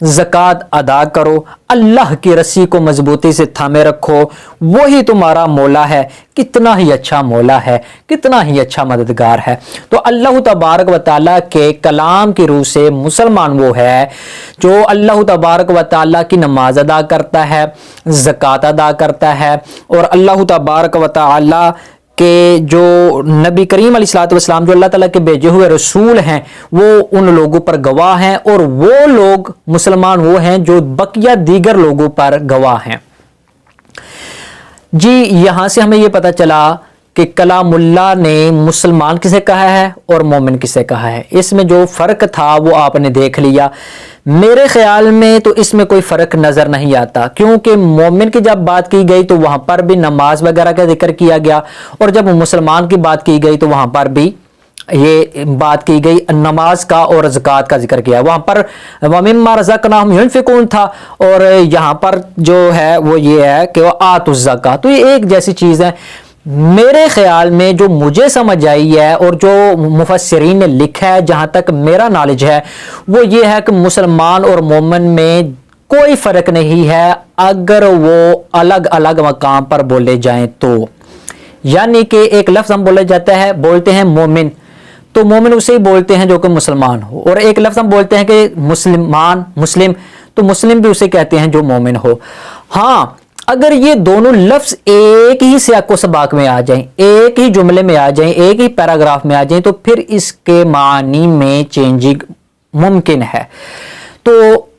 زکوٰۃ ادا کرو، اللہ کی رسی کو مضبوطی سے تھامے رکھو، وہی تمہارا مولا ہے، کتنا ہی اچھا مولا ہے، کتنا ہی اچھا مددگار ہے۔ تو اللہ تبارک و تعالیٰ کے کلام کی روح سے مسلمان وہ ہے جو اللہ تبارک و تعالیٰ کی نماز ادا کرتا ہے، زکوٰۃ ادا کرتا ہے، اور اللہ تبارک و تعالیٰ کہ جو نبی کریم علیہ الصلوۃ والسلام جو اللہ تعالیٰ کے بھیجے ہوئے رسول ہیں وہ ان لوگوں پر گواہ ہیں، اور وہ لوگ مسلمان وہ ہیں جو بقیہ دیگر لوگوں پر گواہ ہیں۔ جی یہاں سے ہمیں یہ پتہ چلا کہ کلام اللہ نے مسلمان کسے کہا ہے اور مومن کسے کہا ہے، اس میں جو فرق تھا وہ آپ نے دیکھ لیا۔ میرے خیال میں تو اس میں کوئی فرق نظر نہیں آتا، کیونکہ مومن کی جب بات کی گئی تو وہاں پر بھی نماز وغیرہ کا ذکر کیا گیا، اور جب مسلمان کی بات کی گئی تو وہاں پر بھی یہ بات کی گئی نماز کا اور زکوٰۃ کا ذکر کیا۔ وہاں پر وَمِمَّا رَزَقْنَاهُمْ يُنْفِقُونَ تھا، اور یہاں پر جو ہے وہ یہ ہے کہ وہ آتوا الزکوٰۃ، تو یہ ایک جیسی چیز ہے۔ میرے خیال میں جو مجھے سمجھ آئی ہے اور جو مفسرین نے لکھا ہے، جہاں تک میرا نالج ہے، وہ یہ ہے کہ مسلمان اور مومن میں کوئی فرق نہیں ہے اگر وہ الگ الگ مقام پر بولے جائیں تو، یعنی کہ ایک لفظ ہم بولتے ہیں مومن، تو مومن اسے ہی بولتے ہیں جو کہ مسلمان ہو، اور ایک لفظ ہم بولتے ہیں کہ مسلم، تو مسلم بھی اسے کہتے ہیں جو مومن ہو۔ ہاں اگر یہ دونوں لفظ ایک ہی سیاق و سباق میں آ جائیں، ایک ہی جملے میں آ جائیں، ایک ہی پیراگراف میں آ جائیں، تو پھر اس کے معنی میں چینجنگ ممکن ہے۔ تو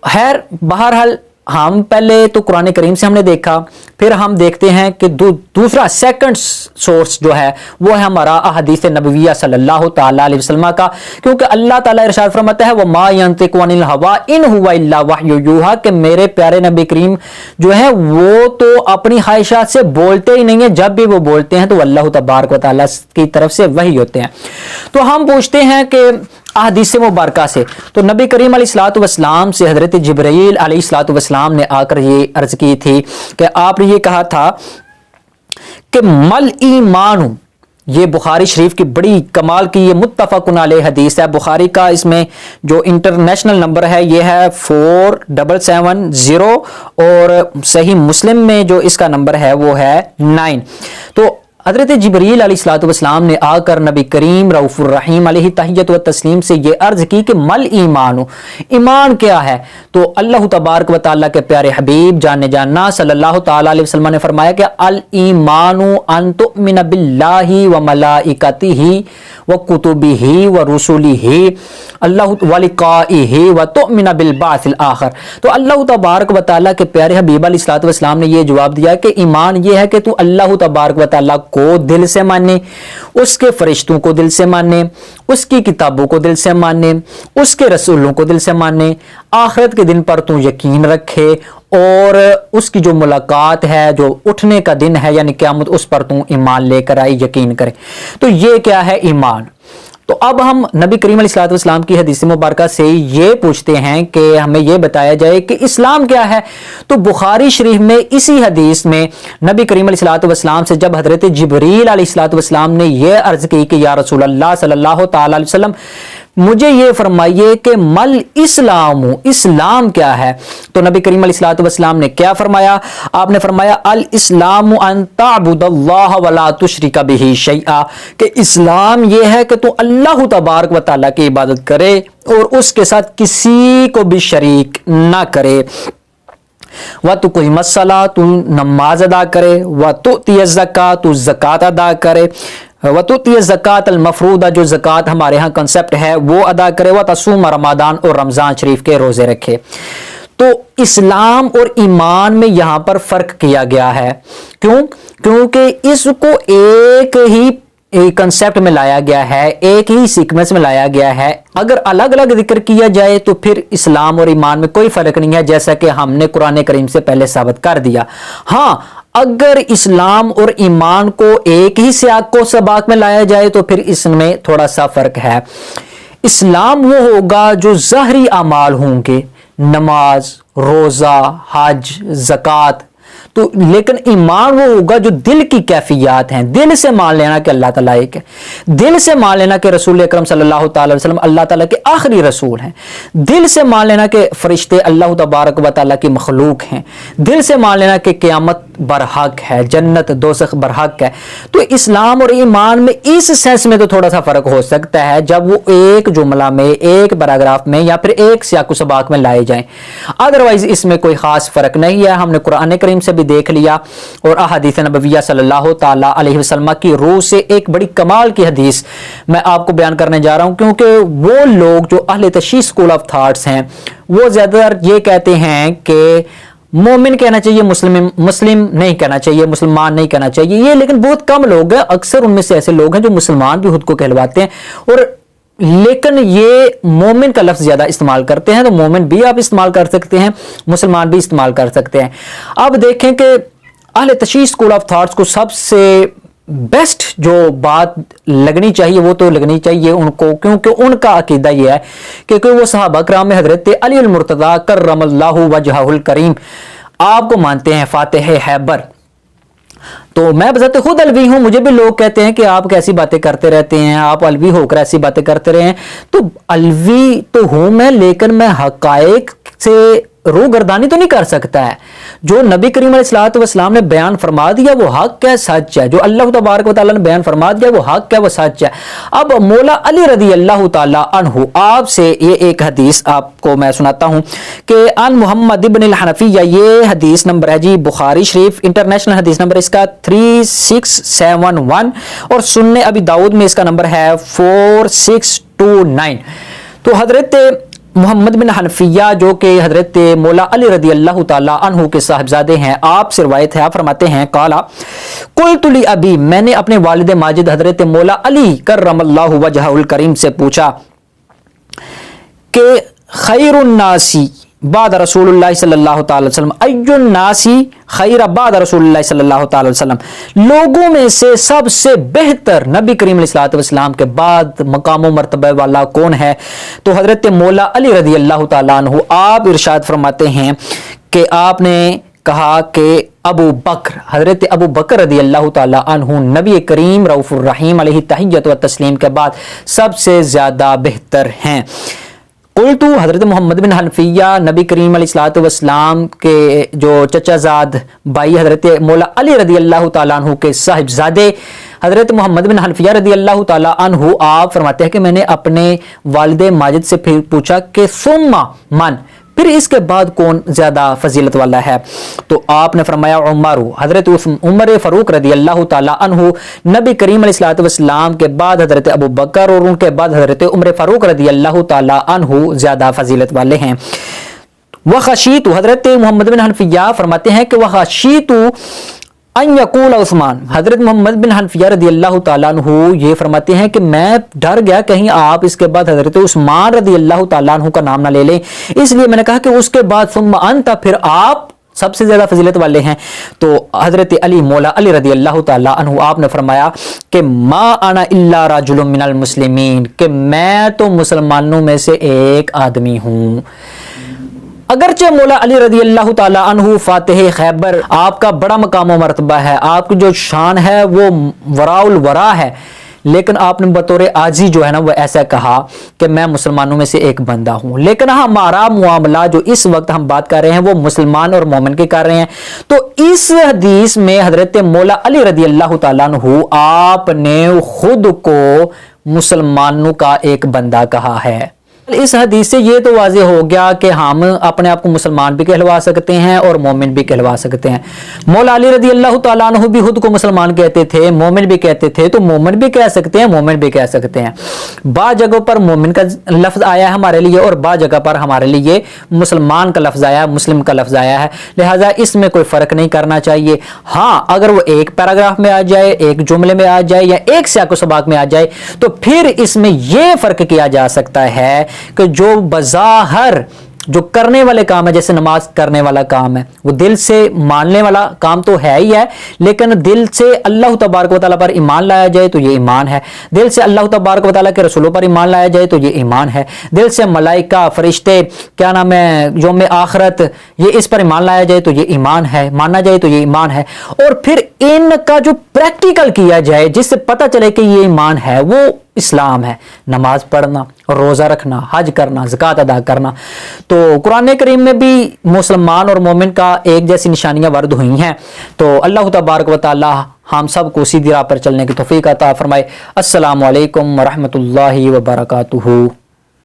خیر بہرحال ہم پہلے تو قرآن کریم سے ہم نے دیکھا، پھر ہم دیکھتے ہیں کہ دوسرا سیکنڈ سورس جو ہے وہ ہے ہمارا احادیث نبویہ صلی اللہ تعالیٰ علیہ وسلم کا، کیونکہ اللہ تعالیٰ ارشاد فرماتا ہے وَمَا يَنطِقُ عَنِ الْهَوَىٰ إِنْ هُوَ إِلَّا وَحْيٌ يُوحَىٰ، کہ میرے پیارے نبی کریم جو ہے وہ تو اپنی خواہشات سے بولتے ہی نہیں ہیں، جب بھی وہ بولتے ہیں تو اللہ تبارک و تعالیٰ کی طرف سے وحی ہوتے ہیں۔ تو ہم پوچھتے ہیں کہ احادیث مبارکہ سے، تو نبی کریم علیہ الصلوۃ والسلام سے حضرت جبرائیل علیہ الصلوۃ والسلام نے آ کر یہ عرض کی تھی کہ آپ نے یہ کہا تھا کہ مل ایمان، یہ بخاری شریف کی بڑی کمال کی یہ متفق علیہ حدیث ہے۔ بخاری کا اس میں جو انٹرنیشنل نمبر ہے یہ ہے 4770، اور صحیح مسلم میں جو اس کا نمبر ہے وہ ہے 9۔ تو حضرت جبریل علیہ الصلوۃ والسلام نے آ کر نبی کریم رؤوف الرحیم علیہ تحیت و تسلیم سے یہ عرض کی کہ مل ایمان، ایمان کیا ہے؟ تو اللہ تبارک و تعالیٰ کے پیارے حبیب جان جاننا صلی اللہ تعالیٰ علیہ وسلم نے فرمایا کہ الایمان ان تؤمن باللہ و ملائکتہ و کتبہ و رسلہ اللہ ولقائہ و تؤمن بالبعث الآخر۔ تو اللہ تبارک و تعالیٰ کے پیارے حبیب علیہ الصلوۃ والسلام نے یہ جواب دیا کہ ایمان یہ ہے کہ تو اللہ تبارک و تعالیٰ کو دل سے مانے، اس کے فرشتوں کو دل سے مانے، اس کی کتابوں کو دل سے مانے، اس کے رسولوں کو دل سے مانے، آخرت کے دن پر تو یقین رکھے، اور اس کی جو ملاقات ہے، جو اٹھنے کا دن ہے یعنی قیامت، اس پر تو ایمان لے کر آئی، یقین کرے۔ تو یہ کیا ہے ایمان؟ تو اب ہم نبی کریم علیہ الصلوۃ والسلام کی حدیث مبارکہ سے یہ پوچھتے ہیں کہ ہمیں یہ بتایا جائے کہ اسلام کیا ہے۔ تو بخاری شریف میں اسی حدیث میں نبی کریم علیہ الصلوۃ والسلام سے جب حضرت جبریل علیہ الصلوۃ والسلام نے یہ عرض کی کہ یا رسول اللہ صلی اللہ تعالی علیہ وسلم مجھے یہ فرمائیے کہ مل اسلام، اسلام کیا ہے؟ تو نبی کریم علیہ الصلوۃ والسلام نے کیا فرمایا؟ آپ نے فرمایا الاسلام ان تعبد اللہ ولا تشرک بہ شیئا، کہ اسلام یہ ہے کہ تو اللہ تبارک و تعالیٰ کی عبادت کرے اور اس کے ساتھ کسی کو بھی شریک نہ کرے، وَتُقِيمَ الصَّلَاةَ، تو نماز ادا کرے، وَتُؤْتِيَ الزَّكَاةَ، تو زکوٰۃ ادا کرے، وَتُؤْتِيَ الزَّكَاةَ الْمَفْرُوضَةَ، جو زکوٰۃ ہمارے ہاں کنسپٹ ہے وہ ادا کرے، وَتَصُومَ رمضان، اور رمضان شریف کے روزے رکھے۔ تو اسلام اور ایمان میں یہاں پر فرق کیا گیا ہے، کیوں؟ کیونکہ اس کو ایک ہی کنسپٹ میں لایا گیا ہے، ایک ہی سیکوینس میں لایا گیا ہے۔ اگر الگ الگ ذکر کیا جائے تو پھر اسلام اور ایمان میں کوئی فرق نہیں ہے، جیسا کہ ہم نے قرآن کریم سے پہلے ثابت کر دیا۔ ہاں اگر اسلام اور ایمان کو ایک ہی سیاق و سباق میں لایا جائے تو پھر اس میں تھوڑا سا فرق ہے۔ اسلام وہ ہوگا جو ظاہری اعمال ہوں گے، نماز، روزہ، حج، زکوٰۃ، تو لیکن ایمان وہ ہوگا جو دل کی کیفیات ہیں، دل سے مان لینا کہ اللہ تعالیٰ ایک ہے، دل سے مان لینا کہ رسول اکرم صلی اللہ تعالی وسلم اللہ تعالیٰ کے آخری رسول ہیں، دل سے مان لینا کہ فرشتے اللہ تبارک و تعالیٰ کی مخلوق ہیں، دل سے مان لینا کہ قیامت برحق ہے، جنت دوزخ برحق ہے۔ تو اسلام اور ایمان میں اس سینس میں تو تھوڑا سا فرق ہو سکتا ہے جب وہ ایک جملہ میں، ایک پیراگراف میں یا پھر ایک سیاق و سباق میں لائے جائیں، ادروائز اس میں کوئی خاص فرق نہیں ہے۔ ہم نے قرآن کریم سے بھی دیکھ لیا اور احادیث نبویہ صلی اللہ تعالی علیہ وسلم کی روح سے ایک بڑی کمال کی حدیث میں آپ کو بیان کرنے جا رہا ہوں، کیونکہ وہ لوگ جو اہل تشیع اسکول آف تھاٹس ہیں وہ زیادہ تر یہ کہتے ہیں کہ مومن کہنا چاہیے، مسلم نہیں کہنا چاہیے، مسلمان نہیں کہنا چاہیے یہ، لیکن بہت کم لوگ ہیں، اکثر ان میں سے ایسے لوگ ہیں جو مسلمان بھی خود کو کہلواتے ہیں اور لیکن یہ مومن کا لفظ زیادہ استعمال کرتے ہیں۔ تو مومن بھی آپ استعمال کر سکتے ہیں، مسلمان بھی استعمال کر سکتے ہیں۔ اب دیکھیں کہ اہل تشیع اسکول آف تھاٹس کو سب سے بیسٹ جو بات لگنی چاہیے وہ تو لگنی چاہیے ان کو، کیونکہ ان کا عقیدہ یہ ہے کہ وہ صحابہ کرام میں حضرت علی المرتضیٰ کرم اللہ وجہہ الکریم آپ کو مانتے ہیں، فاتح خیبر۔ تو میں بذات خود الوی ہوں، مجھے بھی لوگ کہتے ہیں کہ آپ کیسی باتیں کرتے رہتے ہیں، آپ الوی ہو کر ایسی باتیں کرتے رہے ہیں۔ تو الوی تو ہوں میں، لیکن میں حقائق سے روگردانی تو نہیں کر سکتا ہے۔ جو نبی کریم علیہ الصلوۃ والسلام نے بیان فرما دیا وہ حق ہے، سچ ہے، جو اللہ تبارک و تعالیٰ نے بیان فرما دیا وہ حق ہے، وہ سچ ہے۔ اب مولا علی رضی اللہ تعالیٰ عنہ آپ سے یہ ایک حدیث آپ کو میں سناتا ہوں کہ ان محمد ابن الحنفیہ، یہ حدیث نمبر ہے جی بخاری شریف انٹرنیشنل حدیث نمبر اس کا 3671 اور سنن ابی داؤد میں اس کا نمبر ہے 4629۔ تو حضرت محمد بن حنفیہ جو کہ حضرت مولا علی رضی اللہ تعالی عنہ کے صاحبزادے ہیں، آپ سے روایت ہے، آپ فرماتے ہیں قالا قلت لی ابی، میں نے اپنے والد ماجد حضرت مولا علی کرم اللہ وجہہ الکریم سے پوچھا کہ خیر الناس بعد رسول اللہ صلی اللہ تعالی وسلم، ای الناس خیر بعد رسول اللہ صلی اللہ تعالی وسلم، لوگوں میں سے سب سے بہتر نبی کریم علیہ الصلوۃ والسلام کے بعد مقام و مرتبہ والا کون ہے؟ تو حضرت مولا علی رضی اللہ تعالیٰ عنہ آپ ارشاد فرماتے ہیں کہ آپ نے کہا کہ ابو بکر، حضرت ابو بکر رضی اللہ تعالیٰ عنہ نبی کریم رؤوف الرحیم علیہ تحیت و تسلیم کے بعد سب سے زیادہ بہتر ہیں۔ قلت، حضرت محمد بن حنفیہ نبی کریم علیہ الصلوۃ والسلام کے جو چچا زاد بھائی حضرت مولا علی رضی اللہ تعالیٰ عنہ کے صاحبزادے حضرت محمد بن حنفیہ رضی اللہ تعالیٰ عنہ آپ فرماتے ہیں کہ میں نے اپنے والد ماجد سے پھر پوچھا کہ ثم من، پھر اس کے بعد کون زیادہ فضیلت والا ہے؟ تو آپ نے فرمایا عمر، حضرت عمر فاروق رضی اللہ تعالیٰ عنہ نبی کریم علیہ الصلوۃ والسلام کے بعد حضرت ابو بکر اور ان کے بعد حضرت عمر فاروق رضی اللہ تعالیٰ عنہ زیادہ فضیلت والے ہیں۔ وخشیت، حضرت محمد بن حنفیہ فرماتے ہیں کہ وخشیت ان یقول عثمان، حضرت محمد بن حنفیہ رضی اللہ تعالیٰ عنہ یہ فرماتے ہیں کہ میں ڈر گیا کہیں آپ اس کے بعد حضرت عثمان رضی اللہ تعالیٰ عنہ کا نام نہ لے لیں، اس لیے میں نے کہا کہ اس کے بعد ثم انت، پھر آپ سب سے زیادہ فضیلت والے ہیں۔ تو حضرت علی مولا علی رضی اللہ تعالیٰ عنہ آپ نے فرمایا کہ ما انا الا رجل من المسلمین، کہ میں تو مسلمانوں میں سے ایک آدمی ہوں۔ اگرچہ مولا علی رضی اللہ تعالیٰ عنہ فاتح خیبر آپ کا بڑا مقام و مرتبہ ہے، آپ کی جو شان ہے وہ وراء الورا ہے، لیکن آپ نے بطور عاجزی جو ہے نا وہ ایسا کہا کہ میں مسلمانوں میں سے ایک بندہ ہوں۔ لیکن ہمارا معاملہ جو اس وقت ہم بات کر رہے ہیں وہ مسلمان اور مومن کے کر رہے ہیں۔ تو اس حدیث میں حضرت مولا علی رضی اللہ تعالیٰ عنہ آپ نے خود کو مسلمانوں کا ایک بندہ کہا ہے۔ اس حدیث سے یہ تو واضح ہو گیا کہ ہم اپنے آپ کو مسلمان بھی کہلوا سکتے ہیں اور مومن بھی کہلوا سکتے ہیں۔ مولا علی رضی اللہ تعالیٰ عنہ بھی خود کو مسلمان کہتے تھے، مومن بھی کہتے تھے، تو مومن بھی کہہ سکتے ہیں، مومن بھی کہہ سکتے ہیں۔ بعض جگہوں پر مومن کا لفظ آیا ہے ہمارے لیے اور بعض جگہ پر ہمارے لیے مسلمان کا لفظ آیا ہے، مسلم کا لفظ آیا ہے، لہٰذا اس میں کوئی فرق نہیں کرنا چاہیے۔ ہاں اگر وہ ایک پیراگراف میں آ جائے، ایک جملے میں آ جائے یا ایک سیاق و سباق میں آ جائے تو پھر اس میں یہ فرق کیا جا سکتا ہے کہ جو بظاہر جو کرنے والے کام ہے، جیسے نماز کرنے والا کام ہے، وہ دل سے ماننے والا کام تو ہے ہی ہے، لیکن دل سے اللہ تبارک و تعالیٰ پر ایمان لایا جائے تو یہ ایمان ہے، دل سے اللہ تبارک و تعالیٰ کے رسولوں پر ایمان لایا جائے تو یہ ایمان ہے، دل سے ملائکہ، فرشتے، کیا نام ہے، یوم آخرت، یہ اس پر ایمان لایا جائے تو یہ ایمان ہے، مانا جائے تو یہ ایمان ہے، اور پھر ان کا جو پریکٹیکل کیا جائے جس سے پتہ چلے کہ یہ ایمان ہے، وہ اسلام ہے، نماز پڑھنا، روزہ رکھنا، حج کرنا، زکوٰۃ ادا کرنا۔ تو قرآن کریم میں بھی مسلمان اور مومن کا ایک جیسی نشانیاں ورد ہوئی ہیں، تو اللہ تبارک و تعالی ہم سب کو سیدھی راہ پر چلنے کی توفیق عطا فرمائے۔ السلام علیکم ورحمۃ اللہ وبرکاتہ۔